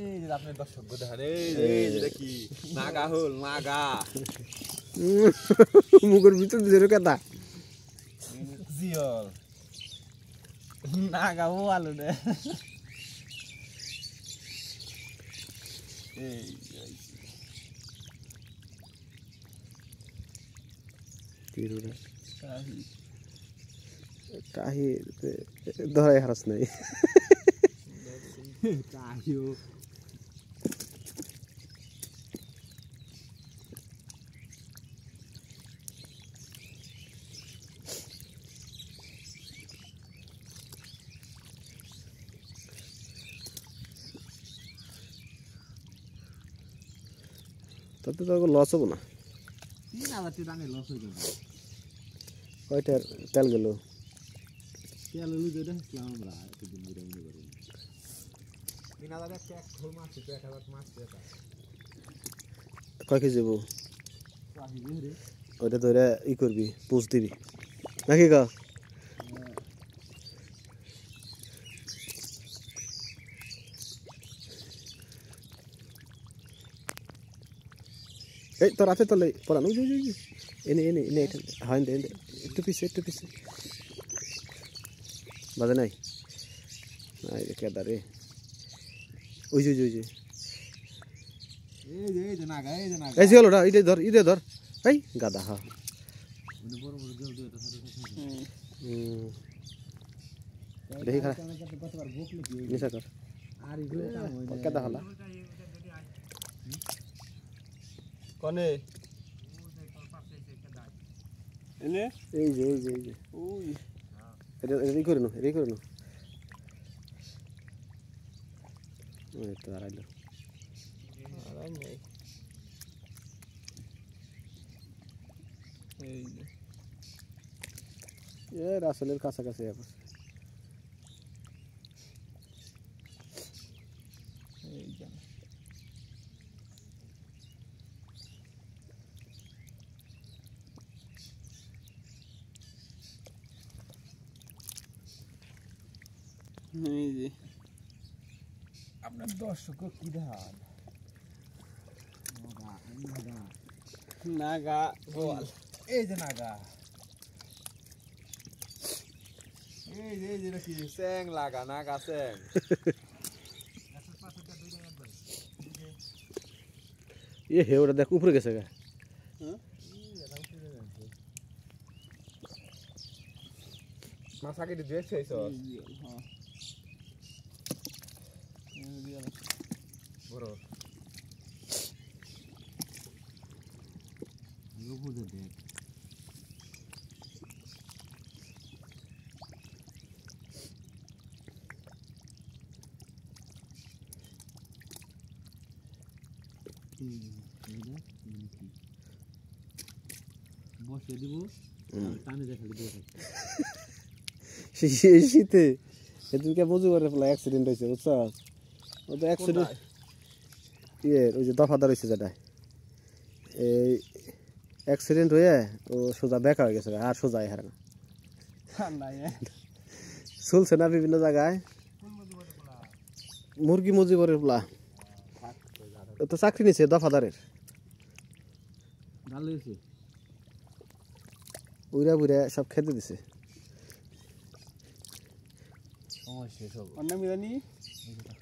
এই যে আপনার দর্শক দেখেন এই যে দেখি নাগা হল নাগা মুখের ভিতর দিয়ে কথা জিয়ল নাগা ও আলু রে এই তিরুরা কাহি ধরে হারাস নাই কাহিও তাতে তো লস হবো না 3000 টাকা লস হয়ে যাবে কয়টা তেল গেল তেল হলো যেটা ইসলাম আমরা একদিন ঘুরে নিয়ে করি 3000 একটা এক খোল মাছ তো 1000 মাছ এটা কয় কেজি যাবো ওইটা ধরে ই করবি পুষ দিবি নাকি কা এই তোর হাতে তোলে পড়ানো এনে এনে এনে এটা হয় এনে একটু পিছে বাজে নাই নাই রে কেদা রে ওই যে এই যে নাগা এই যে হলোটা ইদে ধর এই গাদা হা বড় বড় জল দিয়ে এটা দেখি খা নিশা কর আর ইগুলো কাম হয় না কেদা হলা কোনে এনে এই যে ওই এটা রেডি করে নাও ওই তো আড়াইলো নেই এই যে রাসেলের কাছাকাছি আবার এই যে আপনার দর্শক কি ধান নাগা বল এই যে নাগা এই যে কি স্যাং লাগা নাগা স্যাং হে ওটা দেখ উপরে গেছে গা মাছ আগে দিয়ে খেয়েছ বড় বুঝে দেখ বসে দিব টানে দেখালি দিয়ে শীতে সেদিনকে বুঝু করে অ্যাক্সিডেন্ট হয়েছে বুঝছ ও তো অ্যাক্সিডেন্ট ওই যে দফাদার হয়েছে যেটা এই অ্যাক্সিডেন্ট হয়ে ও সোজা বেকা হয়ে গেছে আর সোজাই হারে না চলছে না বিভিন্ন জায়গায় মুরগি মুজিবরের পোলা তো চাকরি নিছে দফাদারের উইরা বুইরা সব খেতে দিছে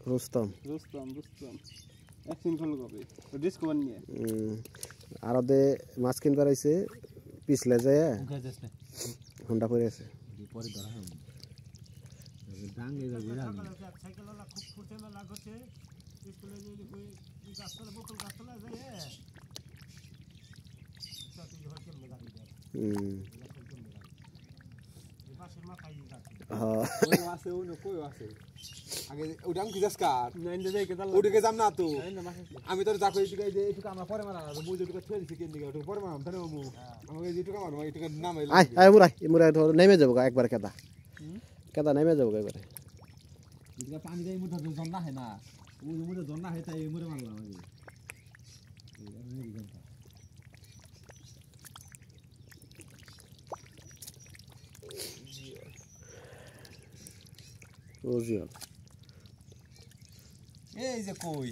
রুস্তম আর মাছ কিনবার আইছে পিছলে যায় হুন্ডা পরে আছে আগে ওটা আমি কি যাসকার ওটাকে যাম না তো আমি তোর দেখো এইটুকু আমরা পরে মারা মুই যেটুকু ছেড়ে দিছি কেন দিকে ওটুকু পরে মারাম তাহলে মামু আমাকে যেটুকু মারবো এইটুকু নামাই আয় মুরাই ধর নেমে যাবো একবার কেদা নেমে যাবো একবারে এদিকে পানি দেয় মুঠা জন না হয় না ওই মুঠা জন না হয় তাই মুরে মারলাম আগে ওজিয়াল এই যে কই